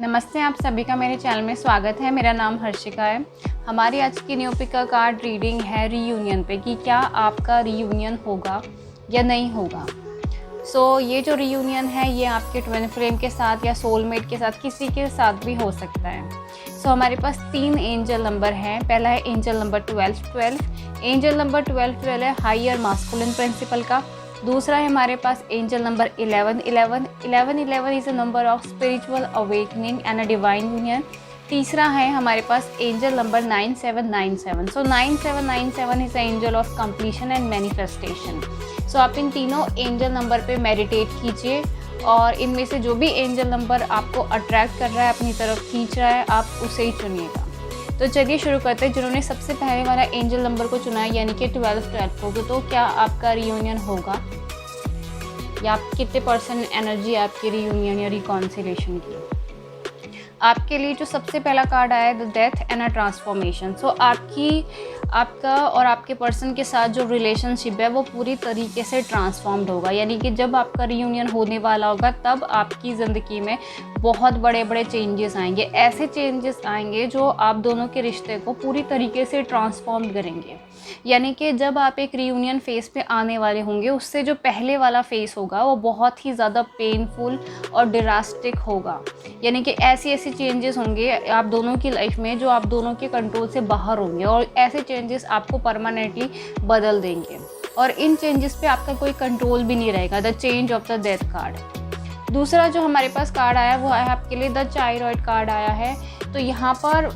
नमस्ते, आप सभी का मेरे चैनल में स्वागत है। मेरा नाम हर्षिका है। हमारी आज की न्यू पिक का कार्ड रीडिंग है रीयूनियन पे कि क्या आपका रीयूनियन होगा या नहीं होगा। ये जो रीयूनियन है ये आपके ट्विन फ्लेम के साथ या सोलमेट के साथ किसी के साथ भी हो सकता है। हमारे पास 3 एंजल नंबर हैं। पहला है एंजल नंबर 12। एंजल नंबर 12 है हायर मास्कुलिन प्रिंसिपल का। दूसरा है हमारे पास angel number 11 is a number of spiritual awakening and a divine union. तीसरा है हमारे पास angel number 9797। 9797 is a angel of completion and manifestation. आप इन तीनों एंजल नंबर पे मेडिटेट कीजिए और इनमें से जो भी एंजल नंबर आपको अट्रैक्ट कर रहा है, अपनी तरफ खींच रहा है, आप उसे ही चुनिएगा। तो चलिए शुरू करते हैं। जिन्होंने सबसे पहले वाला एंजल नंबर को चुना है यानी कि 12 को, तो क्या आपका रियूनियन होगा या आप कितने % एनर्जी आपकी रियूनियन या रिकॉन्सिलेशन की। आपके लिए जो सबसे पहला कार्ड आया है the death and a transformation. आपका और आपके पर्सन के साथ जो रिलेशनशिप है वो पूरी तरीके से ट्रांसफॉर्म्ड होगा। यानी कि जब आपका रियूनियन होने वाला होगा तब आपकी ज़िंदगी में बहुत बड़े बड़े चेंजेस आएंगे। ऐसे चेंजेस आएंगे जो आप दोनों के रिश्ते को पूरी तरीके से ट्रांसफॉर्म करेंगे। यानी कि जब आप एक रियूनियन फेज़ पे आने वाले होंगे, उससे जो पहले वाला फेज़ होगा वो बहुत ही ज़्यादा पेनफुल और ड्रास्टिक होगा। यानी कि ऐसी चेंजेस होंगे आप दोनों की लाइफ में जो आप दोनों के कंट्रोल से बाहर होंगे और ऐसे चेंजेस आपको परमानेंटली बदल देंगे और इन चेंजेस पे आपका कोई कंट्रोल भी नहीं रहेगा। The change of the death card. दूसरा जो हमारे पास कार्ड आया वो है आपके लिए द चाइल्ड कार्ड आया है। तो यहाँ पर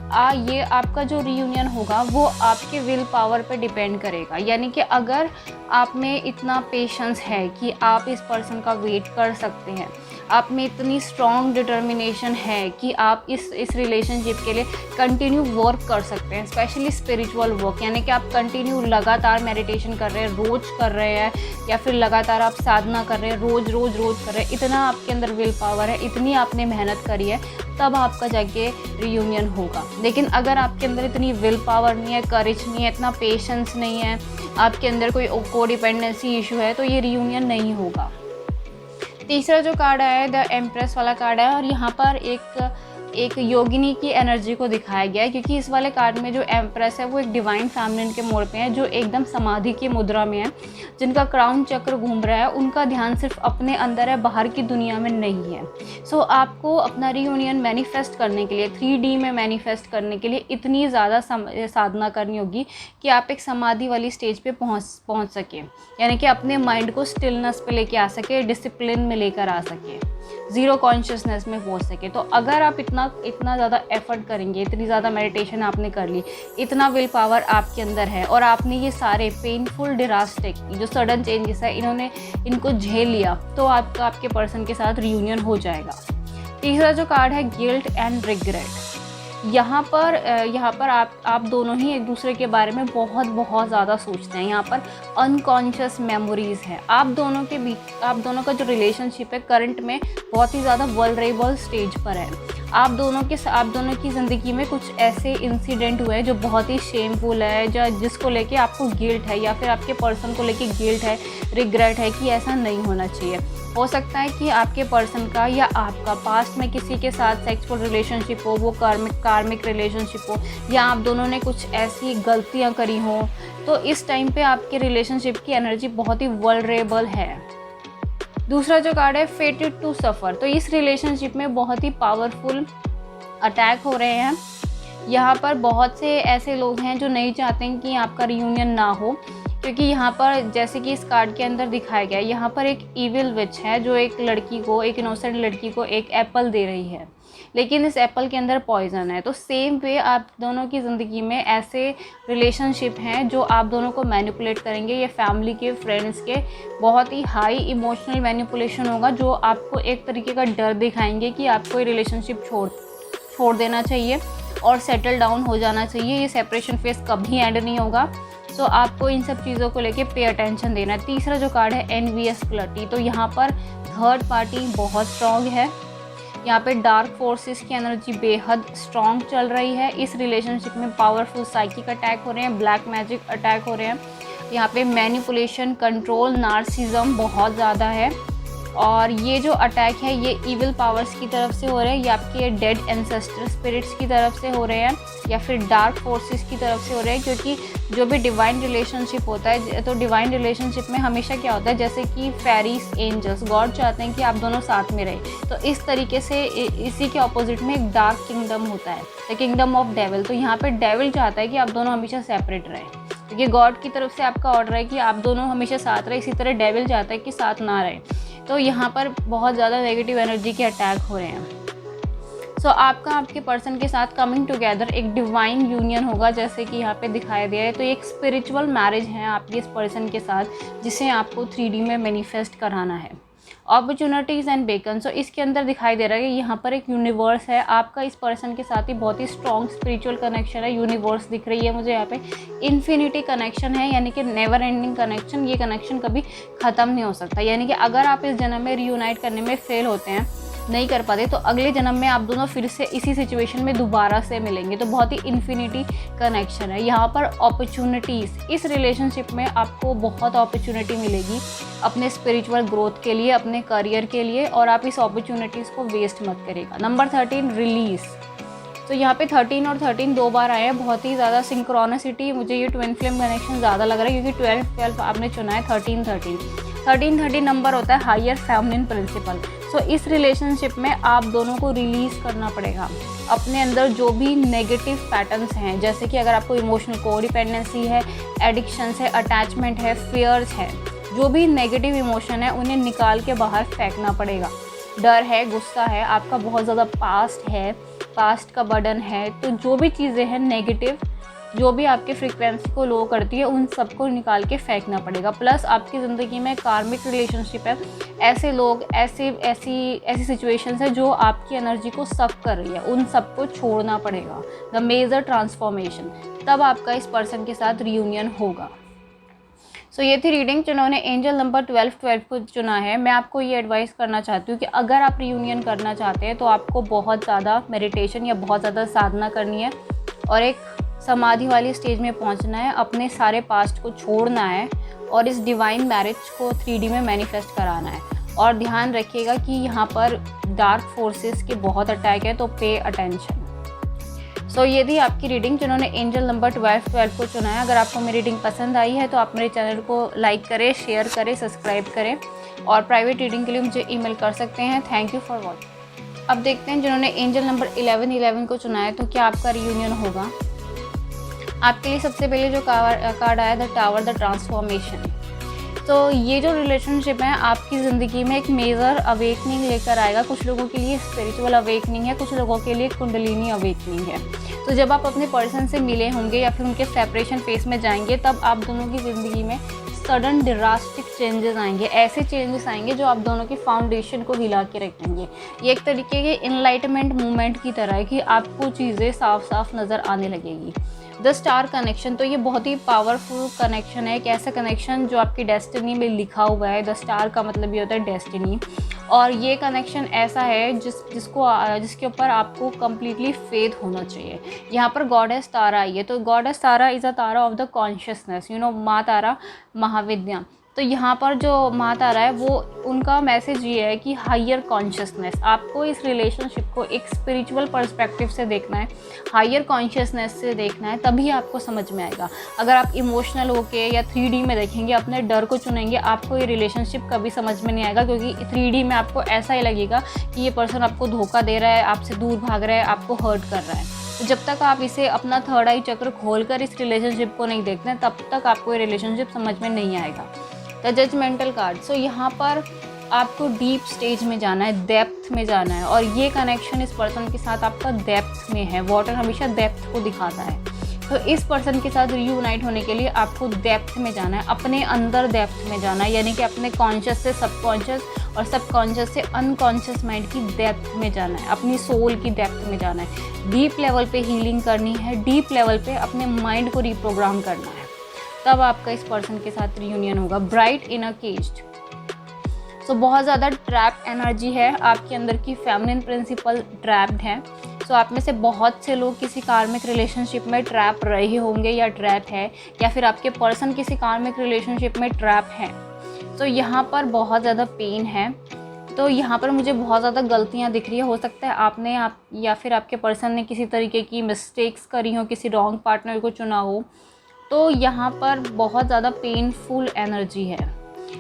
ये आपका जो रियूनियन होगा वो आपके विल पावर पे डिपेंड करेगा। यानी कि अगर आप में इतना पेशेंस है कि आप इस पर्सन का वेट कर सकते हैं, आप में इतनी स्ट्रॉन्ग डिटर्मिनेशन है कि आप इस रिलेशनशिप के लिए कंटिन्यू वर्क कर सकते हैं, स्पेशली स्पिरिचुअल वर्क। यानी कि आप कंटिन्यू लगातार मेडिटेशन कर रहे हैं, रोज़ कर रहे हैं, या फिर लगातार आप साधना कर रहे हैं, रोज़ कर रहे हैं, इतना आपके अंदर विल पावर है, इतनी आपने मेहनत करी है, तब आपका जाके रियूनियन होगा। लेकिन अगर आपके अंदर इतनी विल पावर नहीं है, करेज नहीं है, इतना पेशेंस नहीं है, आपके अंदर कोई कोडिपेंडेंसी इशू है, तो ये रियूनियन नहीं होगा। तीसरा जो कार्ड आया है द एम्प्रेस वाला कार्ड है और यहाँ पर एक योगिनी की एनर्जी को दिखाया गया है, क्योंकि इस वाले कार्ड में जो एम्प्रेस है वो एक डिवाइन फेमिनिन के मोड़ पे है, जो एकदम समाधि की मुद्रा में है, जिनका क्राउन चक्र घूम रहा है, उनका ध्यान सिर्फ अपने अंदर है, बाहर की दुनिया में नहीं है। आपको अपना रियूनियन मैनिफेस्ट करने के लिए, 3D में मैनिफेस्ट करने के लिए इतनी ज़्यादा साधना करनी होगी कि आप एक समाधि वाली स्टेज पे पहुँच सकें। यानी कि अपने माइंड को स्टिलनेस पे लेके आ सके, डिसिप्लिन में लेकर आ सके, ज़ीरो कॉन्शियसनेस में पहुंच सके। तो अगर आप इतना ज़्यादा एफर्ट करेंगे, इतनी ज़्यादा मेडिटेशन आपने कर ली, इतना विल पावर आपके अंदर है और आपने ये सारे पेनफुल ड्रास्टिक जो सडन चेंजेस है इनको झेल लिया, तो आपके पर्सन के साथ रियूनियन हो जाएगा। तीसरा जो कार्ड है गिल्ट एंड रिग्रेट। यहाँ पर आप दोनों ही एक दूसरे के बारे में बहुत ज़्यादा सोचते हैं। यहाँ पर अनकॉन्शियस मेमोरीज़ हैं। आप दोनों का जो रिलेशनशिप है करंट में बहुत ही ज़्यादा वल्नरेबल स्टेज पर है। आप दोनों की ज़िंदगी में कुछ ऐसे इंसिडेंट हुए हैं जो बहुत ही शेमफुल है, जिसको लेके आपको गिल्ट है, या फिर आपके पर्सन को लेके गिल्ट है, रिग्रेट है कि ऐसा नहीं होना चाहिए। हो सकता है कि आपके पर्सन का या आपका पास्ट में किसी के साथ सेक्सुअल रिलेशनशिप हो, वो कार्मिक रिलेशनशिप हो, या आप दोनों ने कुछ ऐसी गलतियां करी हों, तो इस टाइम पे आपके रिलेशनशिप की एनर्जी बहुत ही वल्नरेबल है। दूसरा जो कार्ड है फेटेड टू सफ़र। तो इस रिलेशनशिप में बहुत ही पावरफुल अटैक हो रहे हैं। यहाँ पर बहुत से ऐसे लोग हैं जो नहीं चाहते हैं कि आपका रियूनियन ना हो, क्योंकि यहाँ पर जैसे कि इस कार्ड के अंदर दिखाया गया है, यहाँ पर एक इविल विच है जो एक इनोसेंट लड़की को एक एप्पल दे रही है, लेकिन इस एप्पल के अंदर पॉइजन है। तो सेम वे आप दोनों की ज़िंदगी में ऐसे रिलेशनशिप हैं जो आप दोनों को मैनिपुलेट करेंगे। ये फैमिली के, फ्रेंड्स के बहुत ही हाई इमोशनल मैनिपुलेशन होगा, जो आपको एक तरीके का डर दिखाएंगे कि आपको ये रिलेशनशिप छोड़ देना चाहिए और सेटल डाउन हो जाना चाहिए। ये सेपरेशन फेस कभी एंड नहीं होगा। आपको इन सब चीज़ों को लेके पे अटेंशन देना है। तीसरा जो कार्ड है एनवियस क्लर्टी। तो यहाँ पर थर्ड पार्टी बहुत स्ट्रॉन्ग है। यहाँ पे डार्क फोर्सेस की एनर्जी बेहद स्ट्रॉन्ग चल रही है। इस रिलेशनशिप में पावरफुल साइकिक अटैक हो रहे हैं, ब्लैक मैजिक अटैक हो रहे हैं। यहाँ पे मैनिपुलेशन, कंट्रोल, नार्सिज्म बहुत ज़्यादा है। और ये जो अटैक है ये इविल पावर्स की तरफ से हो रहे हैं, या आपके डेड एंसेस्टर स्पिरिट्स की तरफ से हो रहे हैं, या फिर डार्क फोर्सेस की तरफ से हो रहे हैं। क्योंकि जो भी डिवाइन रिलेशनशिप होता है, तो डिवाइन रिलेशनशिप में हमेशा क्या होता है, जैसे कि फेरीज एंजल्स गॉड चाहते हैं कि आप दोनों साथ में रहें, तो इस तरीके से इसी के ऑपोजिट में एक डार्क किंगडम होता है, द किंगडम ऑफ डेविल। तो यहाँ पे डेविल चाहता है कि आप दोनों हमेशा सेपरेट रहें, क्योंकि गॉड की तरफ से आपका ऑर्डर है कि आप दोनों हमेशा साथ रहें। इसी तरह डेविल चाहता है कि साथ ना रहें। तो यहाँ पर बहुत ज़्यादा नेगेटिव एनर्जी के अटैक हो रहे हैं। सो आपका आपके पर्सन के साथ कमिंग टुगेदर एक डिवाइन यूनियन होगा, जैसे कि यहाँ पे दिखाया गया है। तो एक स्पिरिचुअल मैरिज है आपके इस पर्सन के साथ, जिसे आपको 3D में मैनिफेस्ट कराना है। अपॉर्चुनिटीज़ एंड बेकन, सो इसके अंदर दिखाई दे रहा है कि यहाँ पर एक यूनिवर्स है। आपका इस पर्सन के साथ ही बहुत ही स्ट्रॉन्ग स्पिरिचुअल कनेक्शन है। यूनिवर्स दिख रही है मुझे यहाँ पे, इन्फिनिटी कनेक्शन है, यानी कि नेवर एंडिंग कनेक्शन। ये कनेक्शन कभी ख़त्म नहीं हो सकता। यानी कि अगर आप इस जन्म में रीयूनाइट करने में फेल होते हैं, नहीं कर पाते, तो अगले जन्म में आप दोनों फिर से इसी सिचुएशन में दोबारा से मिलेंगे। तो बहुत ही इन्फिनिटी कनेक्शन है। यहाँ पर अपॉर्चुनिटीज़, इस रिलेशनशिप में आपको बहुत अपॉर्चुनिटी मिलेगी अपने स्पिरिचुअल ग्रोथ के लिए, अपने करियर के लिए, और आप इस अपॉर्चुनिटीज़ को वेस्ट मत करेगा। Number 13 release. तो यहाँ पे 13 और 13 दो बार आए हैं। बहुत ही ज़्यादा सिंक्रोनिसिटी, मुझे ये ट्विन फ्लेम कनेक्शन ज़्यादा लग रहा है, क्योंकि 12 आपने चुना है। 13 नंबर होता है हायर फेमिनिन प्रिंसिपल। सो इस रिलेशनशिप में आप दोनों को रिलीज़ करना पड़ेगा अपने अंदर जो भी नेगेटिव पैटर्न्स हैं, जैसे कि अगर आपको इमोशनल कोडिपेंडेंसी है, एडिक्शंस है, अटैचमेंट है, फियर्स है, जो भी नेगेटिव इमोशन है उन्हें निकाल के बाहर फेंकना पड़ेगा। डर है, गुस्सा है, आपका बहुत ज़्यादा पास्ट है, पास्ट का बर्डन है, तो जो भी चीज़ें हैं नेगेटिव, जो भी आपके फ्रीक्वेंसी को लो करती है, उन सबको निकाल के फेंकना पड़ेगा। प्लस आपकी ज़िंदगी में कार्मिक रिलेशनशिप है, ऐसे लोग, ऐसी सिचुएशंस है जो आपकी एनर्जी को सक कर रही है, उन सबको छोड़ना पड़ेगा। द मेजर ट्रांसफॉर्मेशन, तब आपका इस पर्सन के साथ रियूनियन होगा। सो ये थी रीडिंग जिन्होंने एंजल नंबर 12 को चुना है। मैं आपको ये एडवाइस करना चाहती हूँ कि अगर आप रियूनियन करना चाहते हैं तो आपको बहुत ज़्यादा मेडिटेशन या बहुत ज़्यादा साधना करनी है, और एक समाधि वाली स्टेज में पहुंचना है, अपने सारे पास्ट को छोड़ना है, और इस डिवाइन मैरिज को 3D में मैनिफेस्ट कराना है। और ध्यान रखिएगा कि यहाँ पर डार्क फोर्सेस के बहुत अटैक है, तो पे अटेंशन। सो ये थी आपकी रीडिंग जिन्होंने एंजल नंबर 12 को चुना है। अगर आपको मेरी रीडिंग पसंद आई है तो आप मेरे चैनल को लाइक करें, शेयर करें, सब्सक्राइब करें, और प्राइवेट रीडिंग के लिए मुझे ईमेल कर सकते हैं। Thank you for watching. अब देखते हैं जिन्होंने एंजल नंबर 11 को चुना है, तो क्या आपका रियूनियन होगा। आपके लिए सबसे पहले जो कार्ड आया, द टावर, द ट्रांसफॉर्मेशन। तो ये जो रिलेशनशिप है आपकी ज़िंदगी में एक मेजर अवेकनिंग लेकर आएगा। कुछ लोगों के लिए स्पिरिचुअल अवेकनिंग है, कुछ लोगों के लिए कुंडलिनी अवेकनिंग है। तो जब आप अपने पर्सन से मिले होंगे या फिर उनके सेपरेशन फेस में जाएंगे, तब आप दोनों की ज़िंदगी में सडन ड्रास्टिक चेंजेस आएंगे। ऐसे चेंजेस आएंगे जो आप दोनों की फाउंडेशन को हिला के रखेंगे। ये एक तरीके के इनलाइटमेंट मूवमेंट की तरह है कि आपको चीज़ें साफ साफ नज़र आने लगेगी। द स्टार कनेक्शन, तो ये बहुत ही पावरफुल कनेक्शन है। एक ऐसा कनेक्शन जो आपकी डेस्टिनी में लिखा हुआ है। द स्टार का मतलब ये होता है डेस्टिनी, और ये कनेक्शन ऐसा है जिसके ऊपर आपको कम्प्लीटली फेथ होना चाहिए। यहाँ पर गॉडेस तारा आई है, तो goddess Tara is a Tara of the consciousness, माँ तारा, महाविद्या। तो यहाँ पर जो माँ तारा है, वो उनका मैसेज ये है कि हायर कॉन्शियसनेस, आपको इस रिलेशनशिप को एक स्पिरिचुअल पर्सपेक्टिव से देखना है, हायर कॉन्शियसनेस से देखना है, तभी आपको समझ में आएगा। अगर आप इमोशनल होके या 3D में देखेंगे, अपने डर को चुनेंगे, आपको ये रिलेशनशिप कभी समझ में नहीं आएगा, क्योंकि 3D में आपको ऐसा ही लगेगा कि ये पर्सन आपको धोखा दे रहा है, आपसे दूर भाग रहा है, आपको हर्ट कर रहा है। तो जब तक आप इसे अपना थर्ड आई चक्र खोलकर इस रिलेशनशिप को नहीं देखते हैं, तब तक आपको ये रिलेशनशिप समझ में नहीं आएगा। द जजमेंटल कार्ड, सो यहाँ पर आपको डीप स्टेज में जाना है, डेप्थ में जाना है, और ये कनेक्शन इस पर्सन के साथ आपका डेप्थ में है। वाटर हमेशा डेप्थ को दिखाता है, तो इस पर्सन के साथ रीयूनाइट होने के लिए आपको डेप्थ में जाना है, अपने अंदर डेप्थ में जाना है, यानी कि अपने कॉन्शियस से सबकॉन्शियस और सबकॉन्शियस से अनकॉन्शियस माइंड की डेप्थ में जाना है, अपनी सोल की डेप्थ में जाना है। डीप लेवल पे हीलिंग करनी है, डीप लेवल पे अपने माइंड को रिप्रोग्राम करना है, तब आपका इस पर्सन के साथ रियूनियन होगा। ब्राइट इनर केज्ड, सो बहुत ज़्यादा ट्रैप एनर्जी है आपके अंदर की, फेमिनिन प्रिंसिपल ट्रैप्ड है। सो आप में से बहुत से लोग किसी कार्मिक रिलेशनशिप में ट्रैप रहे होंगे या ट्रैप है, या फिर आपके पर्सन किसी कार्मिक रिलेशनशिप में ट्रैप है। तो यहाँ पर बहुत ज़्यादा पेन है, तो यहाँ पर मुझे बहुत ज़्यादा गलतियाँ दिख रही है। हो सकता है आपने या फिर आपके पर्सन ने किसी तरीके की मिस्टेक्स करी हो, किसी रॉन्ग पार्टनर को चुना हो। तो यहाँ पर बहुत ज़्यादा पेनफुल एनर्जी है,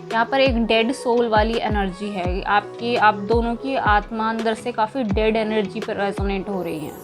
यहाँ पर एक डेड सोल वाली एनर्जी है। आप दोनों की आत्मा अंदर से काफ़ी डेड एनर्जी पर रेजोनेट हो रही है,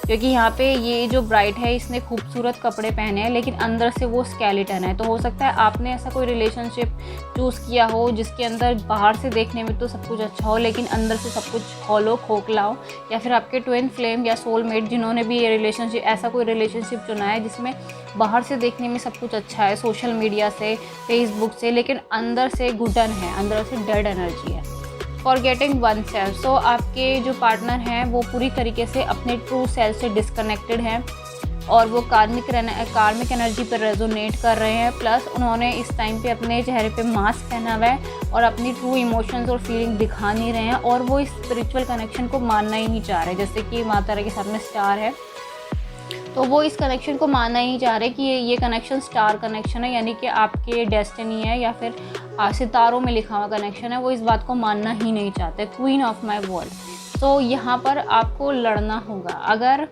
क्योंकि यहाँ पे ये जो ब्राइड है इसने खूबसूरत कपड़े पहने हैं लेकिन अंदर से वो स्केलेटन है। तो हो सकता है आपने ऐसा कोई रिलेशनशिप चूज़ किया हो जिसके अंदर बाहर से देखने में तो सब कुछ अच्छा हो लेकिन अंदर से सब कुछ हॉलो खोखला हो, या फिर आपके ट्विन फ्लेम या सोलमेट जिन्होंने भी ये रिलेशनशिप ऐसा कोई रिलेशनशिप चुना है जिसमें बाहर से देखने में सब कुछ अच्छा है, सोशल मीडिया से, फेसबुक से, लेकिन अंदर से घुटन है, अंदर से डेड एनर्जी है। Forgetting oneself. सो आपके जो पार्टनर हैं वो पूरी तरीके से अपने ट्रू सेल्फ से डिस्कनेक्टेड हैं और वो कार्मिक एनर्जी पर रेजोनेट कर रहे हैं। प्लस उन्होंने इस टाइम पे अपने चेहरे पे मास्क पहना हुआ है और अपनी ट्रू इमोशंस और फीलिंग दिखा नहीं रहे हैं और वो इस स्पिरिचुअल कनेक्शन को मानना ही नहीं चाह रहे। जैसे कि माता रानी के सामने स्टार है तो वो इस कनेक्शन को मानना ही नहीं चाह रहे कि ये कनेक्शन स्टार कनेक्शन है, यानी कि आपके डेस्टिनी है या फिर सितारों में लिखा हुआ कनेक्शन है। वो इस बात को मानना ही नहीं चाहते। Queen of my world. तो यहाँ पर आपको लड़ना होगा अगर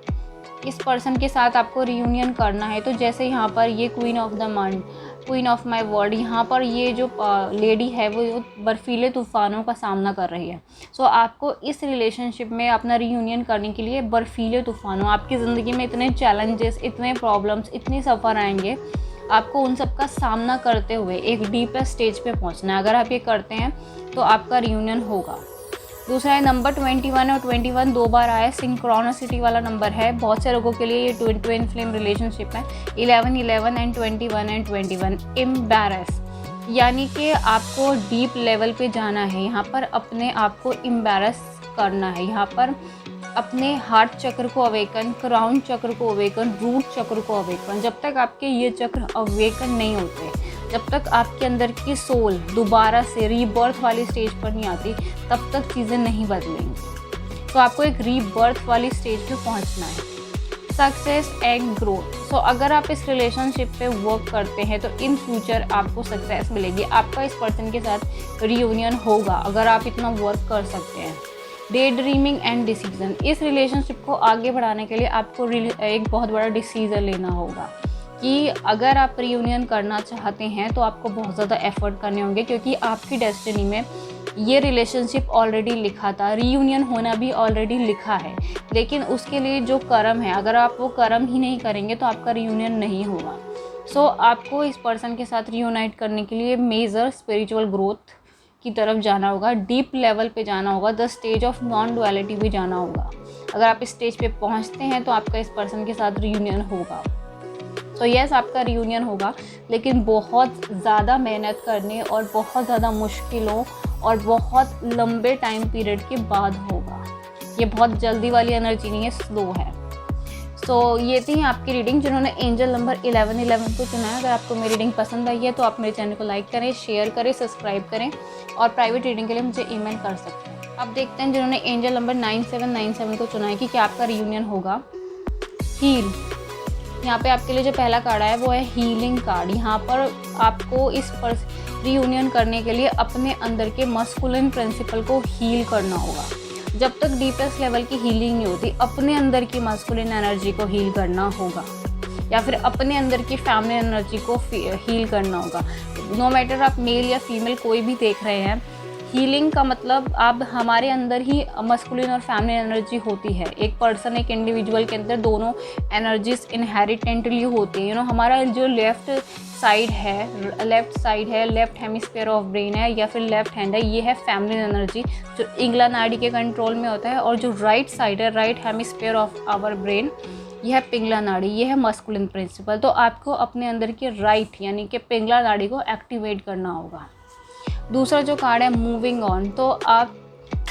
इस पर्सन के साथ आपको रियूनियन करना है। तो जैसे यहाँ पर ये क्वीन ऑफ माई वर्ल्ड, यहाँ पर ये जो लेडी है वो बर्फीले तूफ़ानों का सामना कर रही है। सो आपको इस रिलेशनशिप में अपना रियूनियन करने के लिए बर्फीले तूफ़ानों, आपकी ज़िंदगी में इतने चैलेंजेस, इतने प्रॉब्लम्स, इतने सफ़र आएंगे, आपको उन सब का सामना करते हुए एक डीपेस्ट स्टेज पे पहुंचना है। अगर आप ये करते हैं तो आपका रियूनियन होगा। दूसरा है नंबर 21 और 21 दो बार आया, सिंक्रोनिसिटी वाला नंबर है। बहुत से लोगों के लिए ये ट्विन फ्लेम रिलेशनशिप है। 11 एंड 21 एम्बैरस, यानी कि आपको डीप लेवल पे जाना है। यहाँ पर अपने आप को एम्बैरस करना है, यहाँ पर अपने हार्ट चक्र को अवेकन, क्राउन चक्र को अवेकन, रूट चक्र को अवेकन। जब तक आपके ये चक्र अवेकन नहीं होते, जब तक आपके अंदर की सोल दोबारा से रीबर्थ वाली स्टेज पर नहीं आती, तब तक चीज़ें नहीं बदलेंगी। तो आपको एक रीबर्थ वाली स्टेज पे पहुंचना है। Success and growth. सो अगर आप इस रिलेशनशिप पे वर्क करते हैं तो इन फ्यूचर आपको सक्सेस मिलेगी। आपका इस पर्सन के साथ रियूनियन होगा अगर आप इतना वर्क कर सकते हैं। Day dreaming and decision. इस रिलेशनशिप को आगे बढ़ाने के लिए आपको एक बहुत बड़ा डिसीजन लेना होगा कि अगर आप रियूनियन करना चाहते हैं तो आपको बहुत ज़्यादा एफर्ट करने होंगे, क्योंकि आपकी डेस्टिनी में ये रिलेशनशिप ऑलरेडी लिखा था, रियूनियन होना भी ऑलरेडी लिखा है। लेकिन उसके लिए जो कर्म है, अगर आप वो कर्म ही नहीं करेंगे तो आपका रियूनियन नहीं होगा। सो आपको इस पर्सन के साथ रियूनाइट करने के लिए मेजर स्पिरिचुअल ग्रोथ की तरफ जाना होगा, डीप लेवल पे जाना होगा, the stage of non duality भी जाना होगा। अगर आप इस स्टेज पे पहुंचते हैं तो आपका इस पर्सन के साथ रियूनियन होगा। तो यस, आपका रियूनियन होगा, लेकिन बहुत ज़्यादा मेहनत करने और बहुत ज़्यादा मुश्किलों और बहुत लंबे टाइम पीरियड के बाद होगा। ये बहुत जल्दी वाली एनर्जी नहीं है, स्लो है। सो ये थी आपकी रीडिंग जिन्होंने एंजल नंबर 11 को चुना है। अगर आपको मेरी रीडिंग पसंद आई है तो आप मेरे चैनल को लाइक करें, शेयर करें, सब्सक्राइब करें और प्राइवेट रीडिंग के लिए मुझे ईमेल कर सकते हैं। अब देखते हैं जिन्होंने एंजल नंबर 9797 को चुना है कि क्या आपका रियूनियन होगा। हील। यहाँ पे आपके लिए जो पहला कार्ड आया वो है हीलिंग कार्ड। यहाँ पर आपको इस पर रियूनियन करने के लिए अपने अंदर के मस्कुलिन प्रिंसिपल को हील करना होगा। जब तक डीपेस्ट लेवल की हीलिंग नहीं होती, अपने अंदर की मस्कुलिन एनर्जी को हील करना होगा या फिर अपने अंदर की फैमिली एनर्जी को हील करना होगा। नो मैटर आप मेल या फीमेल कोई भी देख रहे हैं, हीलिंग का मतलब अब हमारे अंदर ही मस्कुलिन और फैमिली एनर्जी होती है। एक पर्सन, एक इंडिविजुअल के अंदर दोनों एनर्जीज इनहेरिटेंटली होती है। हमारा जो लेफ्ट साइड है, लेफ्ट हेमिस्फीयर ऑफ ब्रेन है या फिर लेफ्ट हैंड है, ये है फैमिली एनर्जी जो इंगला नाड़ी के कंट्रोल में होता है। और जो राइट साइड है, right hemisphere of our brain, यह है पिंगला नाड़ी, ये है मस्कुलिन प्रिंसिपल। तो आपको अपने अंदर की राइट यानी कि पिंगला नाड़ी को एक्टिवेट करना होगा। दूसरा जो कार्ड है मूविंग ऑन। तो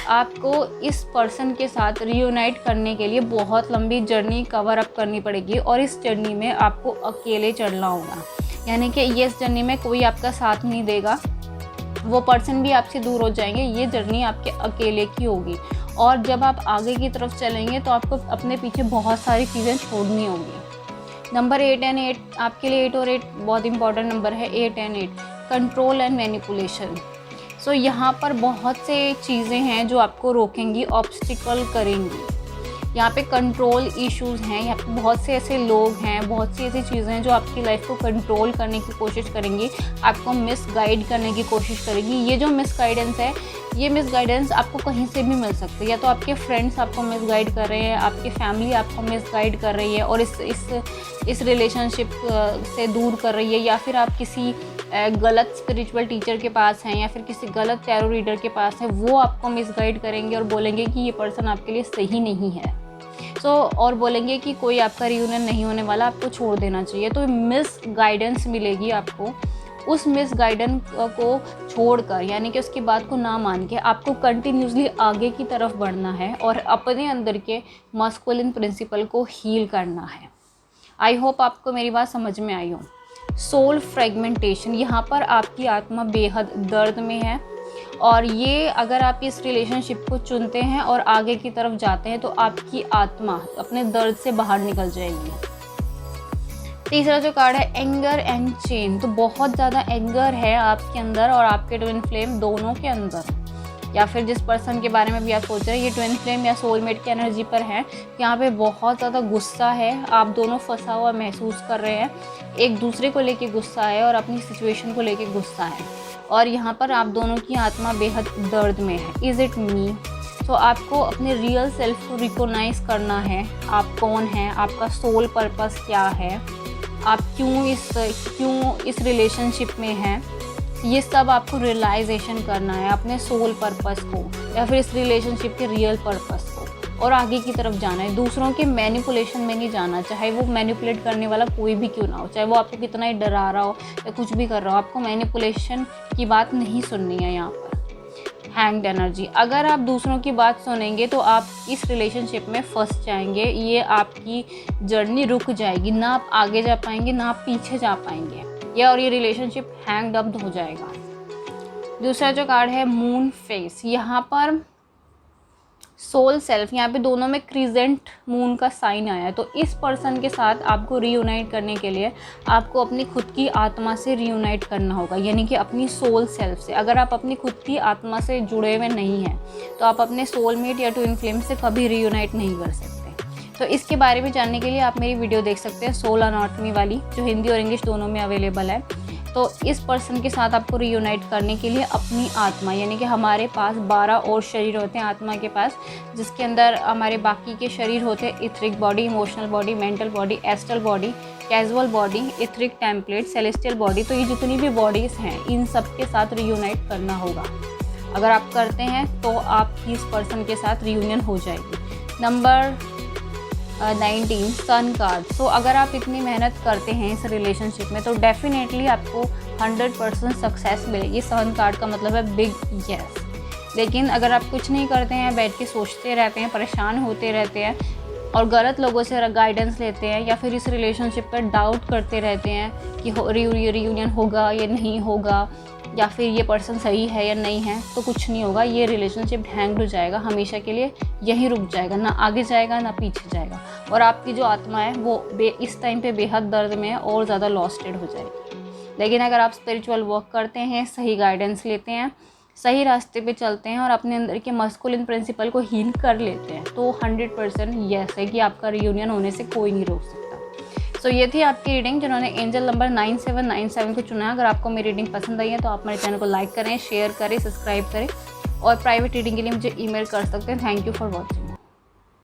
आपको इस पर्सन के साथ रियूनाइट करने के लिए बहुत लंबी जर्नी कवर अप करनी पड़ेगी और इस जर्नी में आपको अकेले चलना होगा, यानी कि ये इस जर्नी में कोई आपका साथ नहीं देगा, वो पर्सन भी आपसे दूर हो जाएंगे। ये जर्नी आपके अकेले की होगी और जब आप आगे की तरफ चलेंगे तो आपको अपने पीछे बहुत सारी चीज़ें छोड़नी होगी। नंबर 8 एंड 8 आपके लिए 8 और 8 बहुत इंपॉर्टेंट नंबर है। 8 एंड 8 कंट्रोल एंड मैनिपुलेशन। सो यहाँ पर बहुत से चीज़ें हैं जो आपको रोकेंगी, ऑब्स्टिकल करेंगी। यहाँ पे कंट्रोल इश्यूज़ हैं, यहाँ पे बहुत से ऐसे लोग हैं, बहुत सी ऐसी चीज़ें हैं जो आपकी लाइफ को कंट्रोल करने की कोशिश करेंगी, आपको मिसगाइड करने की कोशिश करेंगी। ये जो मिसगाइडेंस है, ये मिसगाइडेंस आपको कहीं से भी मिल सकती है। या तो आपके फ्रेंड्स आपको मिसगाइड कर रहे हैं, आपकी फैमिली आपको मिसगाइड कर रही है और इस रिलेशनशिप से दूर कर रही है, या फिर आप किसी गलत स्पिरिचुअल टीचर के पास हैं, या फिर किसी गलत टैरो रीडर के पास है, वो आपको मिसगाइड करेंगे और बोलेंगे कि ये पर्सन आपके लिए सही नहीं है। और बोलेंगे कि कोई आपका रियूनियन नहीं होने वाला, आपको छोड़ देना चाहिए। तो मिस गाइडेंस मिलेगी आपको। उस मिस गाइडेंस को छोड़कर, यानी कि उसकी बात को ना मान के, आपको कंटिन्यूसली आगे की तरफ बढ़ना है और अपने अंदर के मस्कुलिन प्रिंसिपल को हील करना है। आई होप आपको मेरी बात समझ में आई हो। सोल फ्रेगमेंटेशन, यहाँ पर आपकी आत्मा बेहद दर्द में है और ये अगर आप इस रिलेशनशिप को चुनते हैं और आगे की तरफ जाते हैं तो आपकी आत्मा अपने दर्द से बाहर निकल जाएगी। तीसरा जो कार्ड है एंगर एंड चेन, तो बहुत ज़्यादा एंगर है आपके अंदर और आपके ट्विन फ्लेम दोनों के अंदर, या फिर जिस पर्सन के बारे में भी आप सोच रहे हैं ये ट्विन फ्लेम या सोलमेट की एनर्जी पर है। यहाँ पे बहुत ज़्यादा गुस्सा है, आप दोनों फंसा हुआ महसूस कर रहे हैं, एक दूसरे को लेके गुस्सा है और अपनी सिचुएशन को लेके गुस्सा है, और यहाँ पर आप दोनों की आत्मा बेहद दर्द में है। इज़ इट मी? तो आपको अपने रियल सेल्फ को रिकॉग्नाइज करना है, आप कौन हैं, आपका सोल पर्पस क्या है, आप क्यों इस रिलेशनशिप में हैं, ये सब आपको रियलाइजेशन करना है अपने सोल पर्पस को या फिर इस रिलेशनशिप के रियल पर्पस को, और आगे की तरफ जाना है। दूसरों के मैनिपुलेशन में नहीं जाना, चाहे वो मैनिपुलेट करने वाला कोई भी क्यों ना हो, चाहे वो आपको कितना ही डरा रहा हो या कुछ भी कर रहा हो, आपको मैनिपुलेशन की बात नहीं सुननी है। यहाँ पर हैंग्ड एनर्जी, अगर आप दूसरों की बात सुनेंगे तो आप इस रिलेशनशिप में फंस जाएंगे, ये आपकी जर्नी रुक जाएगी, ना आप आगे जा पाएंगे ना आप पीछे जा पाएंगे, और ये रिलेशनशिप हैंग्ड अप हो जाएगा। दूसरा जो कार्ड है मून फेस, यहाँ पर सोल सेल्फ, यहाँ पे दोनों में क्रिसेंट मून का साइन आया है। तो इस पर्सन के साथ आपको रीयूनाइट करने के लिए आपको अपनी खुद की आत्मा से रीयूनाइट करना होगा, यानी कि अपनी सोल सेल्फ से। अगर आप अपनी खुद की आत्मा से जुड़े हुए नहीं हैं तो आप अपने सोलमेट या ट्विन फ्लेम से कभी रीयूनाइट नहीं कर सकते। तो इसके बारे में जानने के लिए आप मेरी वीडियो देख सकते हैं, सोल अनाटमी वाली, जो हिंदी और इंग्लिश दोनों में अवेलेबल है। तो इस पर्सन के साथ आपको रीयूनाइट करने के लिए अपनी आत्मा, यानी कि हमारे पास 12 और शरीर होते हैं आत्मा के पास, जिसके अंदर हमारे बाकी के शरीर होते हैं etheric body, emotional body, mental body, astral body, casual body, etheric template, celestial body. तो ये जितनी भी बॉडीज़ हैं इन सब के साथ रीयूनाइट करना होगा। अगर आप करते हैं तो आपकी इस पर्सन के साथ रीयूनियन हो जाएगी। Number 19 sun card. तो अगर आप इतनी मेहनत करते हैं इस रिलेशनशिप में तो डेफिनेटली आपको 100% सक्सेस मिलेगी। सन कार्ड का मतलब है बिग यस। लेकिन अगर आप कुछ नहीं करते हैं, बैठ के सोचते रहते हैं, परेशान होते रहते हैं और गलत लोगों से गाइडेंस लेते हैं, या फिर इस रिलेशनशिप पर डाउट करते रहते हैं कि रियूनियन होगा या नहीं होगा, या फिर ये पर्सन सही है या नहीं है, तो कुछ नहीं होगा। ये रिलेशनशिप हैंग हो जाएगा, हमेशा के लिए यहीं रुक जाएगा, ना आगे जाएगा ना पीछे जाएगा, और आपकी जो आत्मा है वो इस टाइम पे बेहद दर्द में है और ज़्यादा लॉस्टेड हो जाएगी। लेकिन अगर आप स्पिरिचुअल वर्क करते हैं, सही गाइडेंस लेते हैं, सही रास्ते पे चलते हैं और अपने अंदर के मस्कुलिन प्रिंसिपल को हील कर लेते हैं, तो 100% यस है कि आपका रियूनियन होने से कोई नहीं रोक सकता। सो ये थी आपकी रीडिंग जिन्होंने एंजल नंबर 9797 को चुना है। अगर आपको मेरी रीडिंग पसंद आई है तो आप मेरे चैनल को लाइक करें, शेयर करें, सब्सक्राइब करें, और प्राइवेट रीडिंग के लिए मुझे ईमेल कर सकते हैं। Thank you for watching.